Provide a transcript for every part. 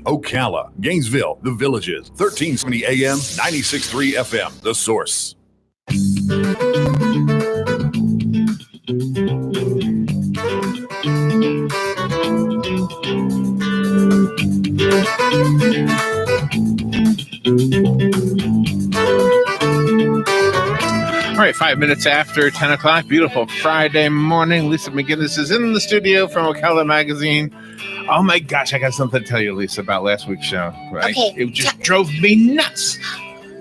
Ocala, Gainesville, The Villages, 1370 AM, 96.3 FM, The Source. All right, 5 minutes after 10 o'clock, beautiful Friday morning. Lisa McGinnes is in the studio from Ocala Magazine. Oh my gosh, I got something to tell you, Lisa, about last week's show. Okay. It just drove me nuts.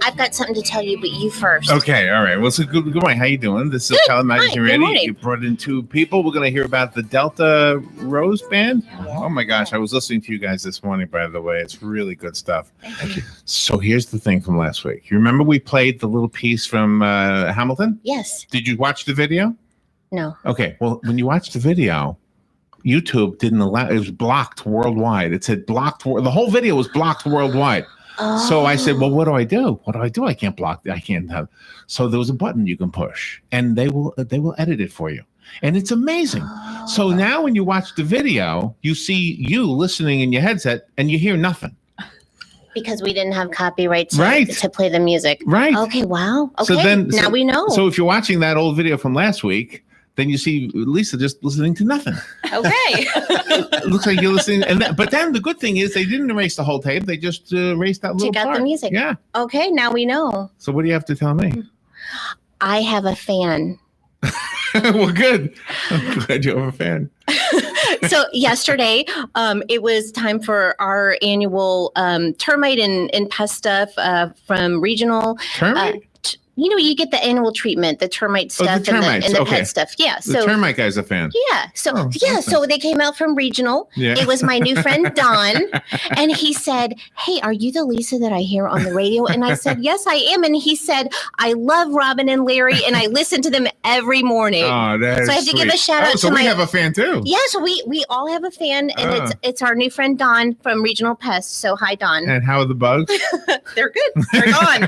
I've got something to tell you, but you first. Okay, all right. Well, so good morning. How you doing? This is Ocala Magazine. Hi, Ready? You brought in two people. We're going to hear about the Delta Rose Band. Oh my gosh, I was listening to you guys this morning, by the way. It's really good stuff. Thank you. So here's the thing from last week. You remember we played the little piece from Hamilton? Yes. Did you watch the video? No. Okay, well, when you watch the video, YouTube didn't allow, it was blocked worldwide. It said blocked, the whole video was blocked worldwide. Oh. So I said, well, what do I do? What do I do? I can't block, I can't have. So there was a button you can push and they will edit it for you. And it's amazing. Oh. So now when you watch the video, you see you listening in your headset and you hear nothing. Because we didn't have copyrights Right. to play the music. Right. Okay, wow. Okay, So then, now we know. So if you're watching that old video from last week, then you see Lisa just listening to nothing. Okay. It looks like you're listening. But then the good thing is they didn't erase the whole tape. They just erased that little Took out part. the music. Yeah. Okay, now we know. So what do you have to tell me? I have a fan. Well, good. I'm glad you have a fan. So yesterday, it was time for our annual termite and pest stuff from regional. Termite? You get the annual treatment, the termite stuff termites, and the okay. pet stuff. Yeah. The termite guy's a fan. Yeah. So okay. so they came out from regional. Yeah. It was my new friend Don, and he said, "Hey, are you the Lisa that I hear on the radio?" And I said, "Yes, I am." And he said, "I love Robin and Larry, and I listen to them every morning." Oh, that's so I have to give a shout out so to we have a fan too. Yes, we all have a fan, and it's our new friend Don from Regional Pests. So hi, Don. And how are the bugs? They're good. They're gone.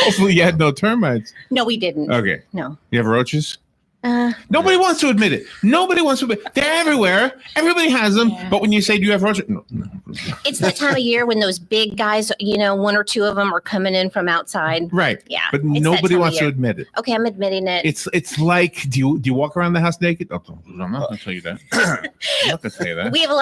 Hopefully you had no termites. No, we didn't. Okay. No. You have roaches? Nobody wants to admit it. Nobody wants to admit it. They're everywhere. Everybody has them. Yeah. But when you say, do you have roaches? No. It's that time of year when those big guys, one or two of them are coming in from outside. Right. Yeah. But nobody wants to admit it. Okay, I'm admitting it. It's like, do you walk around the house naked? Oh, I'm not going to tell you that. I'm not going to tell you that. We have a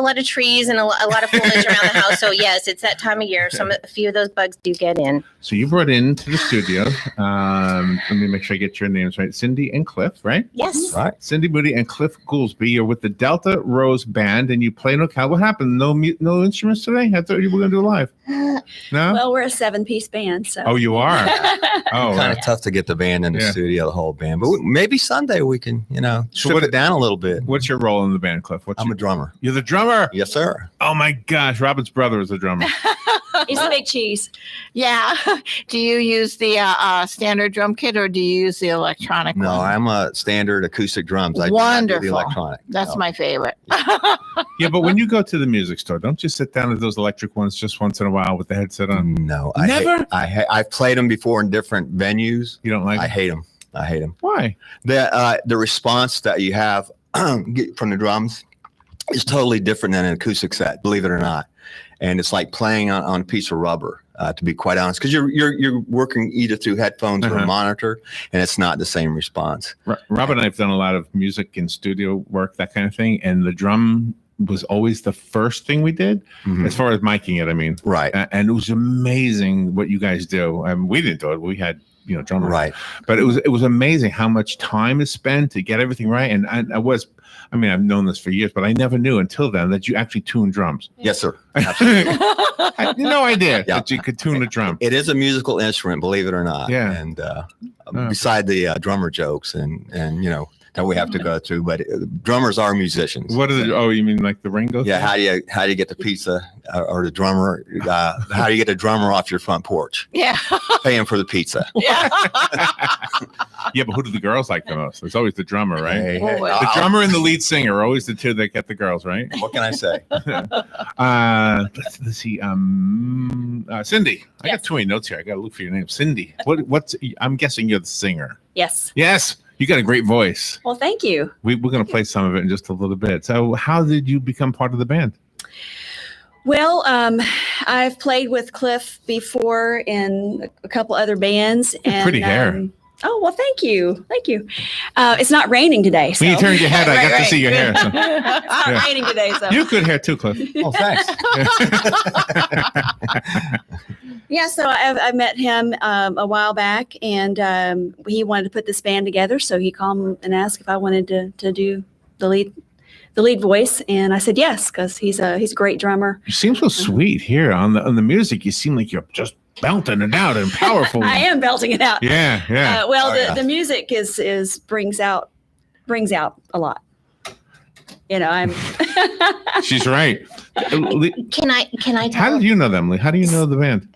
lot of trees and a lot of foliage around the house. So yes, it's that time of year. Okay. A few of those bugs do get in. So you brought into the studio. Let me make sure I get your names right. Cindy and Cliff, right? Yes. Right. Cindy Moody and Cliff Goolsby. You're with the Delta Rose Band, and you play in Ocala. What happened? No instruments today? I thought you were going to do live. No. Well, we're a 7-piece band, so. Oh, you are. Oh, kind of tough to get the band in the studio, the whole band. But maybe Sunday we can, strip it down a little bit. What's your role in the band, Cliff? I'm a drummer. You're the drummer? Yes, sir. Oh my gosh, Robin's brother is a drummer. He's a big cheese. Yeah. Do you use the standard drum kit or do you use the electronic No, one? I'm a standard acoustic drums. I Wonderful. do the electronic. That's my favorite. Yeah, but when you go to the music store, don't you sit down at those electric ones just once in a while with the headset on? No. Never? I've played them before in different venues. You don't like I hate them. Why? The response that you have from the drums is totally different than an acoustic set, believe it or not. And it's like playing on a piece of rubber, to be quite honest, because you're working either through headphones or a monitor, and it's not the same response. Rob and I have done a lot of music and studio work, that kind of thing, and the drum was always the first thing we did, as far as miking it, I mean. Right. And it was amazing what you guys do. We didn't do it. We had, drummers. Right. But it was amazing how much time is spent to get everything right. And I've known this for years, but I never knew until then that you actually tune drums. Yes, sir. Absolutely. I had no idea that you could tune a drum. It is a musical instrument, believe it or not. Yeah. And beside the drummer jokes and that we have to go through, but drummers are musicians. What is it? Oh, you mean like the Ringo? Yeah. How do you get the pizza or the drummer? How do you get the drummer off your front porch? Yeah. Pay him for the pizza. Yeah. Yeah, but who do the girls like the most? It's always the drummer, right? Hey, the drummer and the lead singer are always the two that get the girls, right? What can I say? Let's see. Cindy, I got too many notes here. I got to look for your name. Cindy. What's? I'm guessing you're the singer. Yes. Yes. You got a great voice. Well, thank you. We're going to play some of it in just a little bit. So how did you become part of the band? Well, I've played with Cliff before in a couple other bands. And, Pretty hair. Oh, well, thank you. Thank you. It's not raining today. So. When you turned your head, I got to see your hair. So. It's not raining today. So. You have good hair too, Cliff. Oh, thanks. Yeah, so I met him a while back, and he wanted to put this band together. So he called and asked if I wanted to do the lead voice, and I said yes because he's a great drummer. You seem so sweet here on the music. You seem like you're just belting it out and powerful. I am belting it out. Yeah, yeah. The music is brings out a lot. You know, I'm. She's right. Can I tell? How did you know them, Lee? How do you know the band?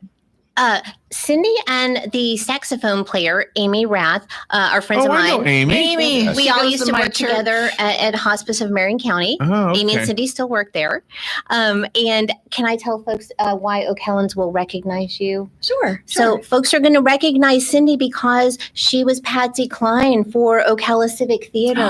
Cindy and the saxophone player, Amy Rath, are friends of I know mine. Amy. We all used to work together at Hospice of Marion County. Oh, okay. Amy and Cindy still work there. And can I tell folks why Ocalans will recognize you? Sure. So folks are going to recognize Cindy because she was Patsy Cline for Ocala Civic Theater.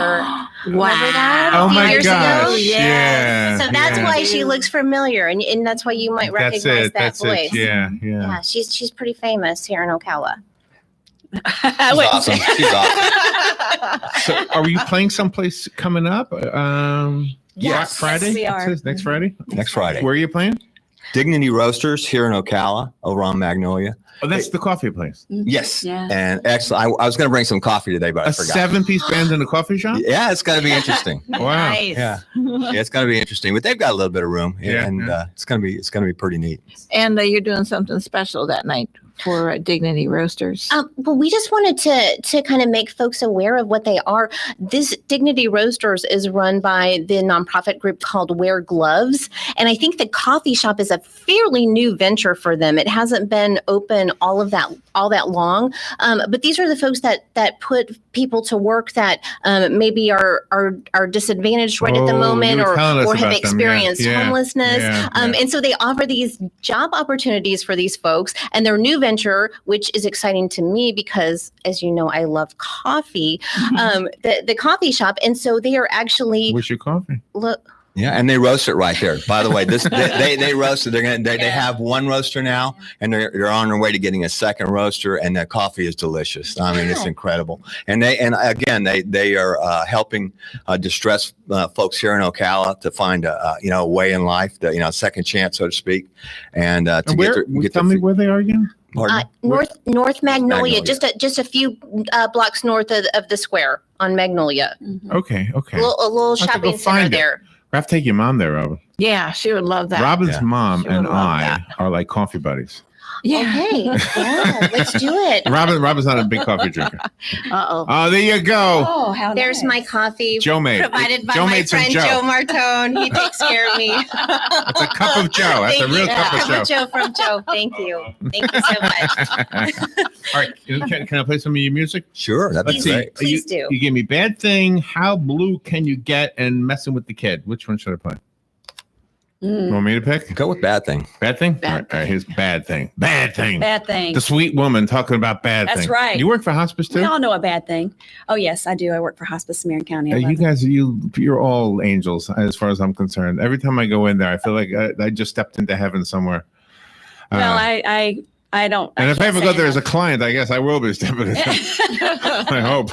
Remember that? Oh A few my years gosh. ago? Yeah. So that's yeah. why she looks familiar, and that's why you might recognize that voice. Yeah. Yeah, she's pretty famous here in Ocala. She's awesome. She's awesome. So, are you playing someplace coming up? Yes, Friday. we are. Next Friday. Next Friday. Where are you playing? Dignity Roasters here in Ocala, over on Magnolia. Oh, that's the coffee place. Yes. Yeah. And excellent. I was going to bring some coffee today, but I A forgot. 7-piece band in a coffee shop. Yeah, it's going to be interesting. Wow. Nice. Yeah, it's going to be interesting. But they've got a little bit of room, Yeah, and yeah. it's going to be pretty neat. And you're doing something special that night for Dignity Roasters. Well, we just wanted to kind of make folks aware of what they are. This Dignity Roasters is run by the nonprofit group called Wear Gloves, and I think the coffee shop is a fairly new venture for them. It hasn't been open all that long, but these are the folks that put people to work that maybe are disadvantaged right at the Oh, moment, you were telling us or have about them. experienced Yeah, homelessness. yeah. And so they offer these job opportunities for these folks, and their new venture, which is exciting to me because, as you know, I love coffee, the coffee shop. And so they are actually What's your coffee? Yeah, and they roast it right there. By the way, they roast it. They have one roaster now, and they're on their way to getting a second roaster, and the coffee is delicious. I mean, it's incredible. And they are helping distressed folks here in Ocala to find a way in life, a second chance, so to speak, and to Tell me where they are again. Pardon? North Magnolia, Magnolia. just a few blocks north of the square on Magnolia. Okay. A little have to go shopping center find it. there. I have to take your mom there, Robin. Yeah, she would love that. Robin's Yeah. mom She would and love I that. are like coffee buddies. Yeah. Okay, yeah, let's do it. Robin's not a big coffee drinker. Uh-oh. Oh, there you go. Oh, how There's nice. my coffee. Joe made. Provided by Joe my made some friend Joe. Joe Martone. He takes care of me. That's a cup of Joe. That's a Thank real you. cup of Joe. Joe from Joe. Thank you. Thank you so much. All right. Can I play some of your music? Sure, that'd be Let's see. great. Please do. You gave me Bad Thing, How Blue Can You Get, and Messing with the Kid. Which one should I play? You want me to pick? Go with Bad Thing. Bad Thing? Bad All right, here's Bad Thing. Bad Thing. Bad thing. The sweet woman talking about bad That's thing. right. You work for hospice too? We all know a bad thing. Oh, yes, I do. I work for Hospice in Marion County. I You love it. guys, you're all angels as far as I'm concerned. Every time I go in there, I feel like I just stepped into heaven somewhere. Well, I don't. and if I can't ever go say there as a enough. client, I guess I will be stepping into I hope.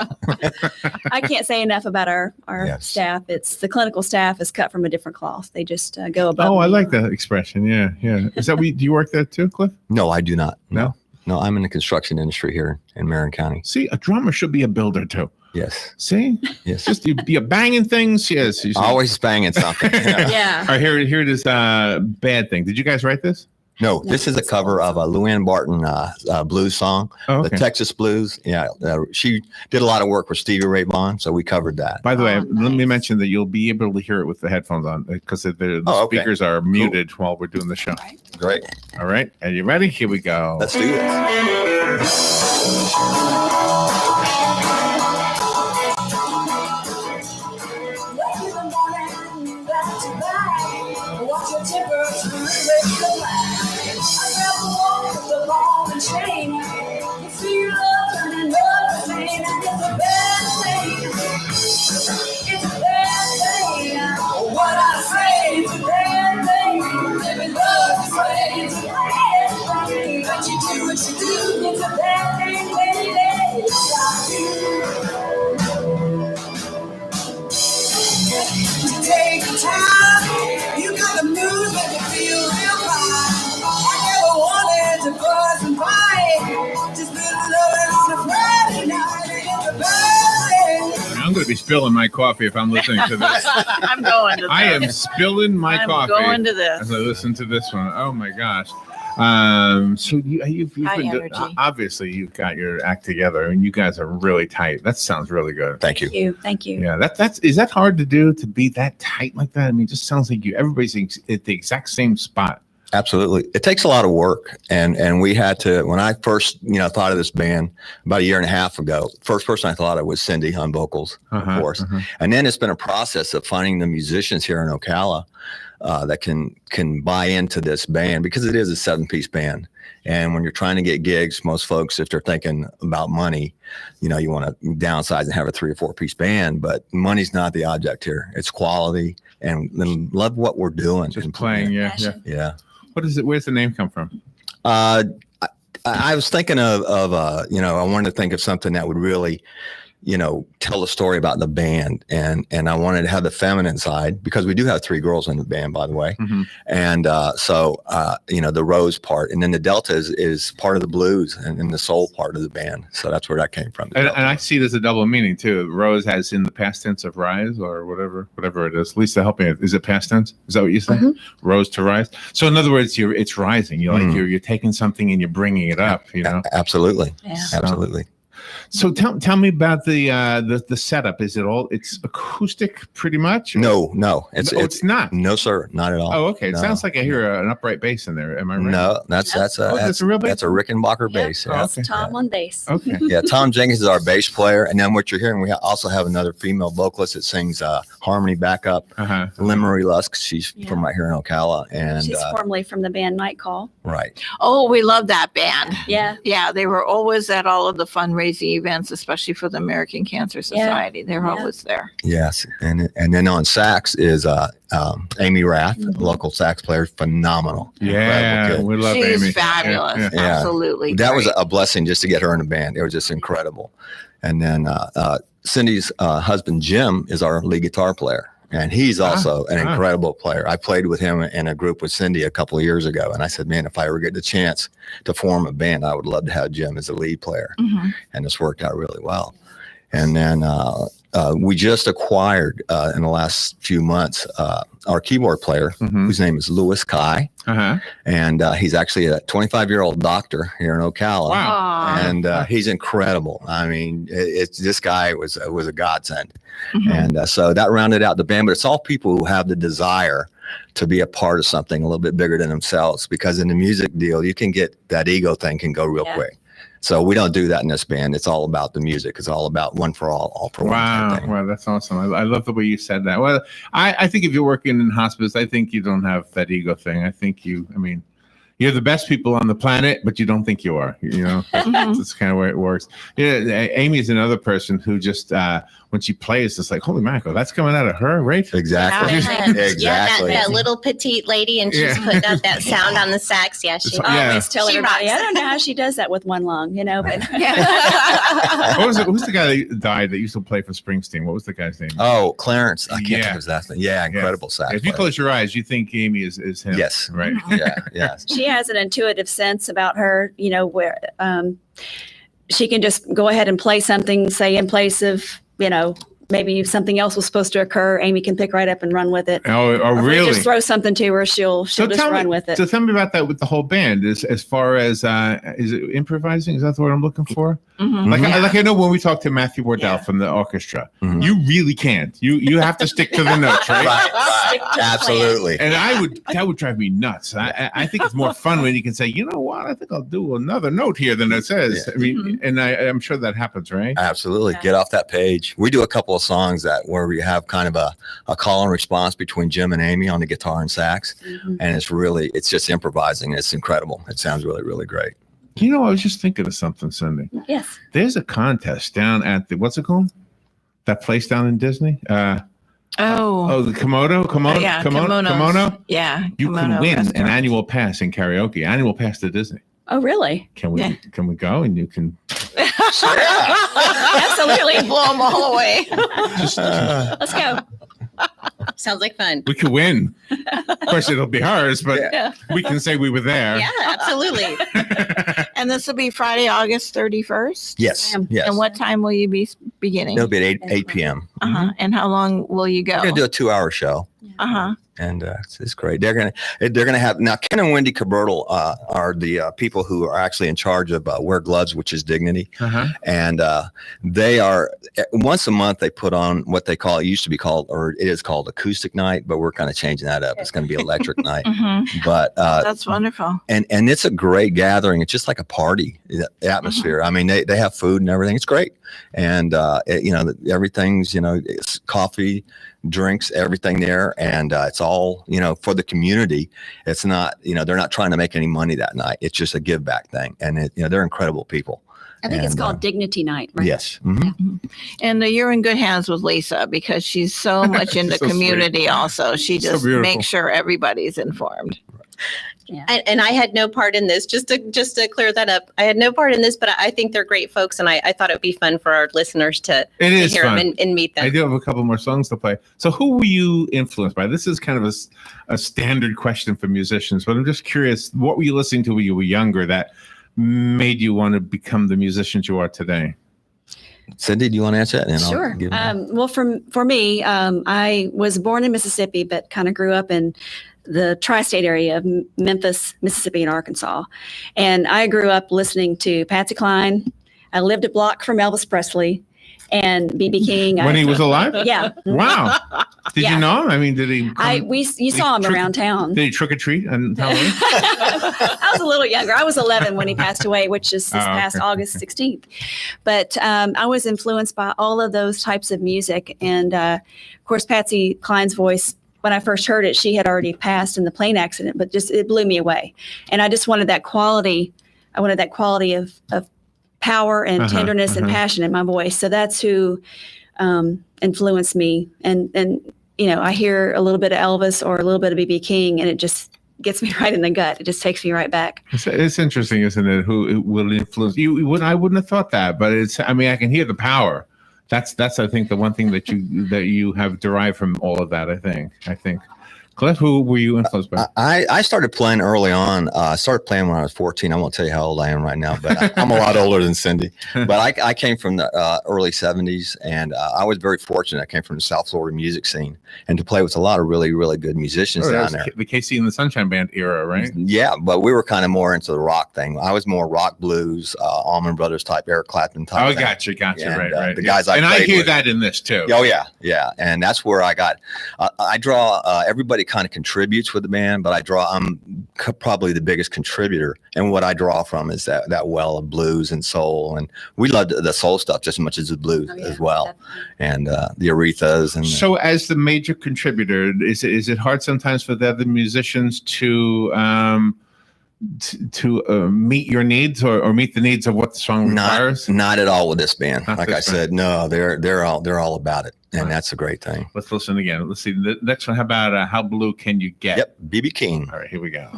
I can't say enough about our Yes. staff. It's the clinical staff is cut from a different cloth. They just go above. Oh, I and like that expression. Yeah. Is that do you work there too, Cliff? No, I do not. No? No, I'm in the construction industry here in Marion County. See, a drummer should be a builder too. Yes, See? yes. Just you're banging things. Yes. Always banging something. Yeah. All right, here it is. Bad Thing. Did you guys write this? No, this is a cover of a Luann Barton blues song, Oh, the Texas Blues. Yeah, she did a lot of work with Stevie Ray Vaughan, so we covered that. By the way, Oh, let me nice. mention that you'll be able to hear it with the headphones on because the Oh, okay. speakers are muted while we're doing the show. Great. All right. Are you ready? Here we go. Let's do this. Watch your temper turn with the light. I never walk the ball and chain. You feel love turning love to pain, and it's a bad thing. It's a bad thing. What I say is a bad thing. be spilling my coffee if I'm listening to this. I'm going to this. I am spilling my coffee going to this. as I listen to this one. Oh my gosh. So you've High been energy. obviously you've got your act together, and you guys are really tight. That sounds really good. Thank you. Thank you. Yeah, is that hard to do, to be that tight like that? I mean, it just sounds like everybody's at the exact same spot. Absolutely. It takes a lot of work. And we had to, when I first, thought of this band about a year and a half ago, first person I thought of was Cindy on vocals, of course. And then it's been a process of finding the musicians here in Ocala that can buy into this band, because it is a 7-piece band. And when you're trying to get gigs, most folks, if they're thinking about money, you want to downsize and have a 3 or 4-piece band, but money's not the object here. It's quality and love what we're doing. Just playing. Yeah. Yeah. What is it? Where's the name come from? I was thinking of I wanted to think of something that would really, tell a story about the band, and I wanted to have the feminine side, because we do have 3 girls in the band, by the way. And so the Rose part, and then the Delta is part of the blues and the soul part of the band. So that's where that came from. And I see it as a double meaning too. Rose has in the past tense of rise, or whatever it is. Lisa, help me. Is it past tense? Is that what you say? Rose to rise. So in other words, it's rising. You're taking something and you're bringing it up. Absolutely. Yeah. Absolutely. So tell me about the setup. Is it's acoustic pretty much? or- No, it's not. No, sir, not at all. Oh, okay. It No. sounds like I hear an upright bass in there. Am I right? No, that's that's a real bass? that's a Rickenbacker bass. Oh, Yeah. okay. Tom on bass. Okay. Yeah, Tom Jenkins is our bass player, and then what you're hearing, we also have another female vocalist that sings harmony backup. Uh-huh. Limery Lusk, she's Yeah. from right here in Ocala, and She's formerly from the band Night Call. right. Oh, we love that band. Yeah. Yeah, they were always at all of the fundraising events, especially for the American Cancer Society. They're Yeah. always there. Yes, and then on sax is Amy Rath, local sax player, phenomenal. Yeah, Incredible kid. we love She's Amy. fabulous. Yeah. Yeah. Absolutely. That was great. a blessing just to get her in the band. It was just incredible. And then Cindy's husband Jim is our lead guitar player, and he's also an incredible player. I played with him in a group with Cindy a couple of years ago, and I said, man, if I ever get the chance to form a band, I would love to have Jim as a lead player. And this worked out really well. And then we just acquired in the last few months our keyboard player, whose name is Louis Kai. Uh-huh. And he's actually a 25-year-old doctor here in Ocala. Wow. Aw. And he's incredible. I mean, this guy was a godsend. Mhm. And so that rounded out the band. But it's all people who have the desire to be a part of something a little bit bigger than themselves. Because in the music deal, you can get that ego thing can go real Yeah. quick. So we don't do that in this band. It's all about the music. It's all about one for all for one. Wow. Type thing. Wow, that's awesome. I love the way you said that. Well, I think if you're working in hospice, I think you don't have that ego thing. I think you're the best people on the planet, but you don't think you are. That's kind of where it works. Yeah, Amy is another person who just when she plays, it's like, holy mackerel, that's coming out of her, right? Exactly. Yeah, Exactly. that little petite lady, and she's putting out that sound on the sax. Yeah, she. Yeah. I always tell She everybody, rocks. I don't know how she does that with one lung, but Who's the guy that died that used to play for Springsteen? What was the guy's name? Oh, Clarence. I can't Yeah. think of his last name. Yeah, incredible sax. If you player. close your eyes, you think Amy is him. Yes. Right. Yeah. she has an intuitive sense about her, where she can just go ahead and play something, say in place of, maybe something else was supposed to occur. Amy can pick right up and run with it. Oh, Or if we really? just throw something to her, she'll just run with it. So tell me about that with the whole band. As far as is it improvising? Is that the word I'm looking for? Mhm. Like I know when we talked to Matthew Wardell Yeah. from the orchestra, Mhm. you really can't. You have to stick to the notes, right? Stick to the plan. Absolutely. And that would drive me nuts. I think it's more fun when you can say, you know what, I think I'll do another note here than it says. Yeah. I mean, and I'm sure that happens, right? Absolutely. Yeah. Get off that page. We do a couple of songs where we have kind of a call and response between Jim and Amy on the guitar and sax. Mhm. And it's just improvising. It's incredible. It sounds really, really great. You know, I was just thinking of something, Cindy. Yes. There's a contest down at what's it called? That place down in Disney? Oh, The Komodo? yeah, Kimono? Yeah, You can kimono win an restaurant. annual pass in karaoke, annual pass to Disney. Oh, really? Can we Yeah. go and you can Absolutely. Blow them all away. Let's go. Sounds like fun. we could win. Of course it'll be ours, but Yeah. we can say we were there. Yeah, absolutely. And this will be Friday, August 31st. Yes. Ma'am. Yes. And what time will you be beginning? It'll be at 8 p.m. Uh-huh. And how long will you go? We're going to do a 2-hour show. Uh-huh. And it's great. They're gonna have now. Ken and Wendy Cabertal are the people who are actually in charge of Wear Gloves, which is Dignity, and they are once a month they put on what they call, it used to be called, or it is called Acoustic Night, but we're kind of changing that up. It's going to be Electric Night. But that's wonderful. And it's a great gathering. It's just like a party, the atmosphere. I mean, they have food and everything. It's great, and everything's it's coffee, drinks, everything there, and it's all for the community. It's not they're not trying to make any money that night. It's just a give back thing, and they're incredible people. I think it's called Dignity Night, right? Yes. And you're in good hands with Lisa because she's so much in the So community. sweet. Also, she just beautiful. makes sure everybody's informed. Yeah. And I had no part in this, just to clear that up. I had no part in this, but I think they're great folks, and I thought it would be fun for our listeners to hear fun. them and meet them. I do have a couple more songs to play. So who were you influenced by? This is kind of a standard question for musicians, but I'm just curious, what were you listening to when you were younger that made you want to become the musicians you are today? Cindy, do you want to answer that? And Sure. I'll give it Well, for me, I was born in Mississippi, but kind of grew up in the tri-state area of Memphis, Mississippi, and Arkansas. And I grew up listening to Patsy Cline. I lived a block from Elvis Presley and B.B. King. When he was alive? Yeah. Wow. Did Yeah. you know him? I mean, did he? You saw him around town. Did he trick or treat on Halloween? I was a little younger. I was 11 when he passed away, which is this Oh, okay. past August 16th. But I was influenced by all of those types of music. And of course, Patsy Cline's voice, when I first heard it, she had already passed in the plane accident, but it blew me away. And I just wanted that quality. I wanted that quality of power and tenderness and passion in my voice. So that's who influenced me. And I hear a little bit of Elvis or a little bit of B.B. King, and it just gets me right in the gut. It just takes me right back. It's interesting, isn't it? Who will influence you? I wouldn't have thought that, but I can hear the power. That's I think the one thing that you have derived from all of that. I think. Cliff, who were you influenced by? I started playing early on. I started playing when I was 14. I won't tell you how old I am right now, but I'm a lot older than Cindy. But I came from the early 70s, and I was very fortunate. I came from the South Florida music scene, and to play with a lot of really, really good musicians That down was there. the KC and the Sunshine Band era, right? Yeah, but we were kind of more into the rock thing. I was more rock blues, Allman Brothers type, Eric Clapton type. Oh, thing. gotcha. And, Right. the guys I and played I hear with. that in this too. Oh yeah, and that's where I got. I draw. Everybody kind of contributes with the band, but I'm probably the biggest contributor, and what I draw from is that well of blues and soul, and we love the soul stuff just as much as the blues as well, and the Arethas. And So, as the major contributor, is it hard sometimes for the other musicians to meet your needs or meet the needs of what the song requires? Not at all with this band. Not Like this I said, no, they're all about it, and that's a great thing. Let's listen again. Let's see the next one. How about How Blue Can You Get? Yep, B.B. King. All right, here we go.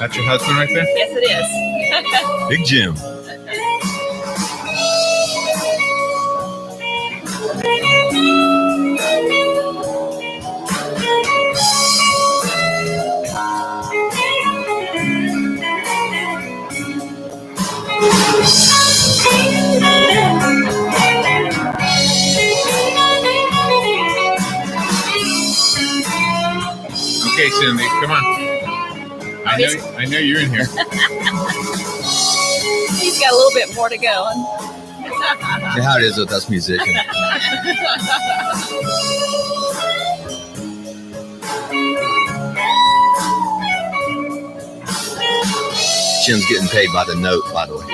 That's your husband right there? Yes, it is. Big Jim. Okay, Cindy, come on. I know you're in here. He's got a little bit more to go. You know how it is with us musicians. Jim's getting paid by the note, by the way.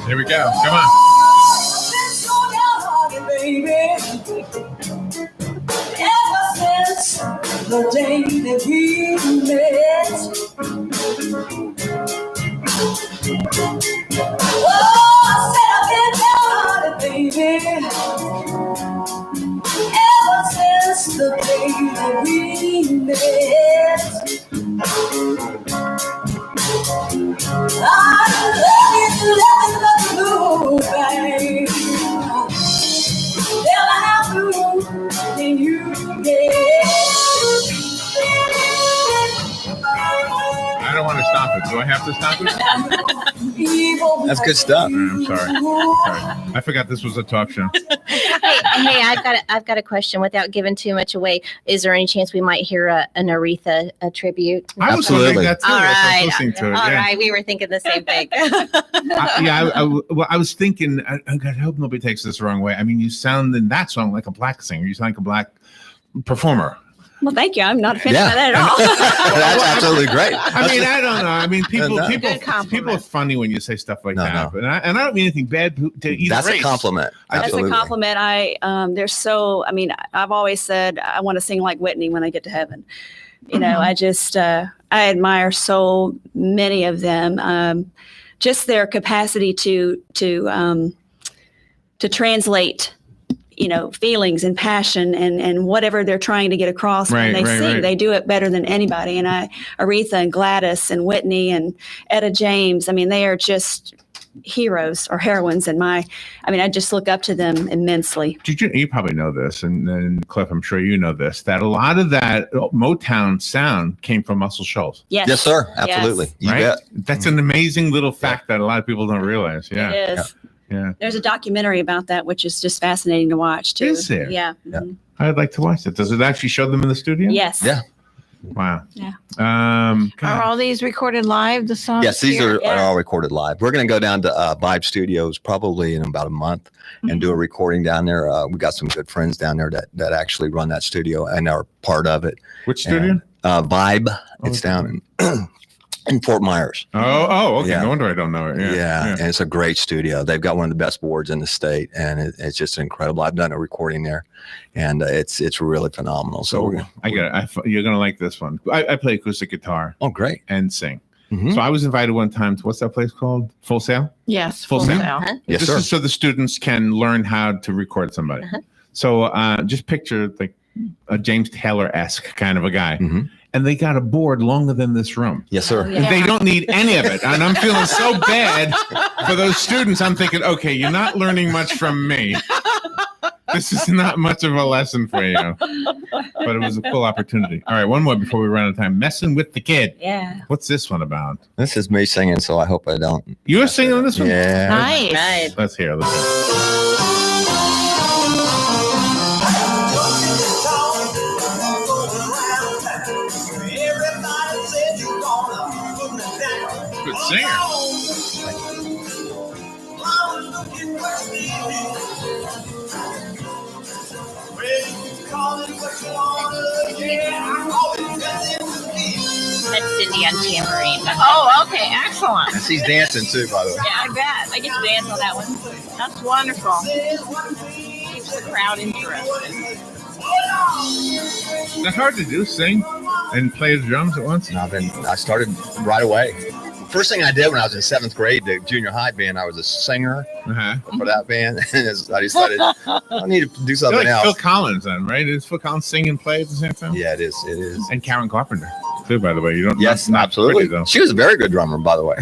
Here we go. Come on. The day that we met. Oh, that we met. I love you, nothing but the moonlight. Tell her how blue can you get? I don't want to stop it. Do I have to stop it? That's good stuff. I'm sorry. I forgot this was a talk show. Hey, I've got a question without giving too much away. Is there any chance we might hear an Aretha tribute? I was wondering that too. All as I was right. listening to it. All yeah. right. We were thinking the same thing. I was thinking, I hope nobody takes this the wrong way. I mean, you sound in that song like a black singer. You sound like a black performer. Well, thank you. I'm not offended Yeah. by that at all. That's absolutely great. I mean, I don't know. I mean, people Good compliment. people are funny when you say stuff like No, that. no. But I don't mean anything bad to either That's a race. compliment. That's Absolutely. a compliment. There's so, I mean, I've always said I want to sing like Whitney when I get to heaven. You know, I just, I admire so many of them. Just their capacity to translate, you know, feelings and passion and whatever they're trying to get across when they sing. They do it better than anybody. And Aretha and Gladys and Whitney and Etta James, I mean, they are just heroes or heroines I just look up to them immensely. You probably know this, and Cliff, I'm sure you know this, that a lot of that Motown sound came from Muscle Shoals. Yes. Yes, sir. Absolutely. Yes. You Right? bet. That's an amazing little fact that a lot of people don't realize. Yeah. It is. Yeah. There's a documentary about that, which is just fascinating to watch too. Is there? Yeah. Yeah. Mhm. I'd like to watch it. Does it actually show them in the studio? Yes. Yeah. Wow. Yeah. Are God. all these recorded live? The songs? Yes, these here? are all recorded live. We're going to go down to Vibe Studios probably in about a month and do a recording down there. We got some good friends down there that actually run that studio and are part of it. Which studio? And, Vibe. It's Okay. down in Fort Myers. Oh, okay. Yeah. No wonder I don't know it. Yeah, and it's a great studio. They've got one of the best boards in the state, and it's just incredible. I've done a recording there, and it's really phenomenal. So, You're gonna like this one. I play acoustic guitar oh, great. and sing. Mhm. So I was invited one time to, what's that place called? Full Sail. Yes. Full Full Sail? Sail. Yes, This sir. is so the students can learn how to record somebody. So just picture like a James Taylor-esque kind of a guy. Mhm. And they got a board longer than this room. Yes, sir. And they don't need any of it. And I'm feeling so bad for those students. I'm thinking, okay, you're not learning much from me. This is not much of a lesson for you. But it was a cool opportunity. All right, one more before we run out of time. Messing with the Kid. Yeah. What's this one about? This is me singing, so I hope I don't. You're singing on this one? Yeah. Nice. Right. Let's hear it. Good singer. That's Cindy on tambourine. Oh, okay. Excellent. She's dancing too, by the way. Yeah, I bet. I get to dance on that one. That's wonderful. Keeps the crowd interested. That's hard to do, sing and play the drums at once. And I started right away. First thing I did when I was in 7th grade, the junior high band, I was a singer Uh-huh. for that band. And I decided I need to do You're something like Phil else. Collins then, right? Is Phil Collins sing and play at the same time? Yeah, it is. It is. And Karen Carpenter, too, by the way. You don't. Yes, not absolutely. pretty, though. She was a very good drummer, by the way.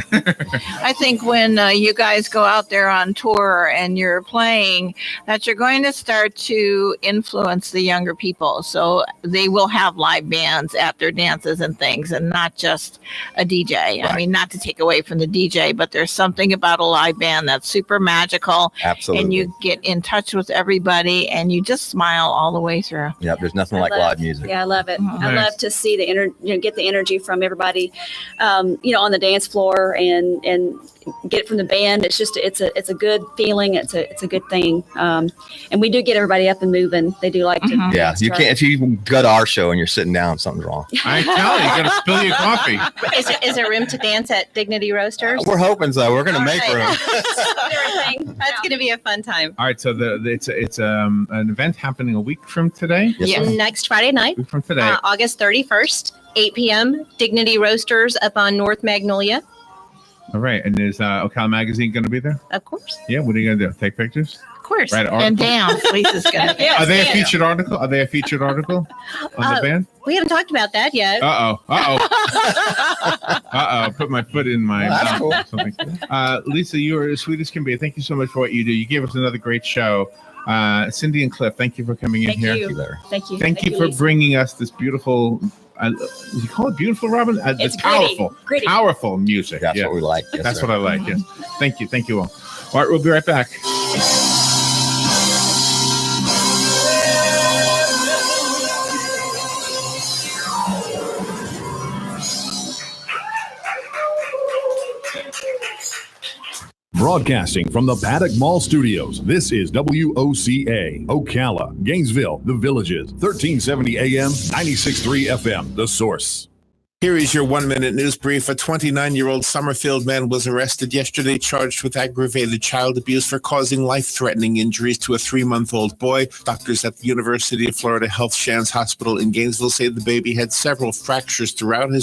I think when you guys go out there on tour and you're playing, that you're going to start to influence the younger people. So they will have live bands at their dances and things, and not just a DJ. I Right. mean, not to take away from the DJ, but there's something about a live band that's super magical. Absolutely. And you get in touch with everybody and you just smile all the way through. Yep, there's nothing I like love- live music. Yeah, I love it. I Nice. love to see get the energy from everybody, on the dance floor and get it from the band. It's just, it's a good feeling. It's a good thing. And we do get everybody up and moving. They do like to. Mhm. Yeah, you can't. If you go to our show and you're sitting down, something's wrong. I tell you, you got to spill your coffee. Is there room to dance at Dignity Roasters? We're hoping so. We're going to All make right. room. That's going to be a fun time. All right, so it's an event happening a week from today. Yes, Yeah. sir. Next Friday night, Week from today. August 31st, 8 p.m., Dignity Roasters up on North Magnolia. All right, and is Ocala Magazine going to be there? Of course. Yeah. What are you going to do? Take pictures? Of course. Write an And article? damn, Lisa's gonna. Are they a featured article? Are they a featured article on the band? We haven't talked about that yet. Put my foot in my Well, that's mouth cool. or something. Lisa, you are as sweet as can be. Thank you so much for what you do. You gave us another great show. Cindy and Cliff, thank you for coming in Thank here. you. Thank you. Thank you for Lisa. bringing us this beautiful. You call it beautiful, Robin? It's powerful, gritty. powerful music. That's Yeah. what we like. Yes, That's sir. what I like. Yes. Thank you all. All right, we'll be right back. Broadcasting from the Paddock Mall Studios, this is WOCA, Ocala, Gainesville, The Villages, 1370 AM, 96.3 FM, The Source. Here is your 1-minute news brief. A 29-year-old Summerfield man was arrested yesterday, charged with aggravated child abuse for causing life-threatening injuries to a 3-month-old boy. Doctors at the University of Florida Health Shands Hospital in Gainesville say the baby had several fractures throughout his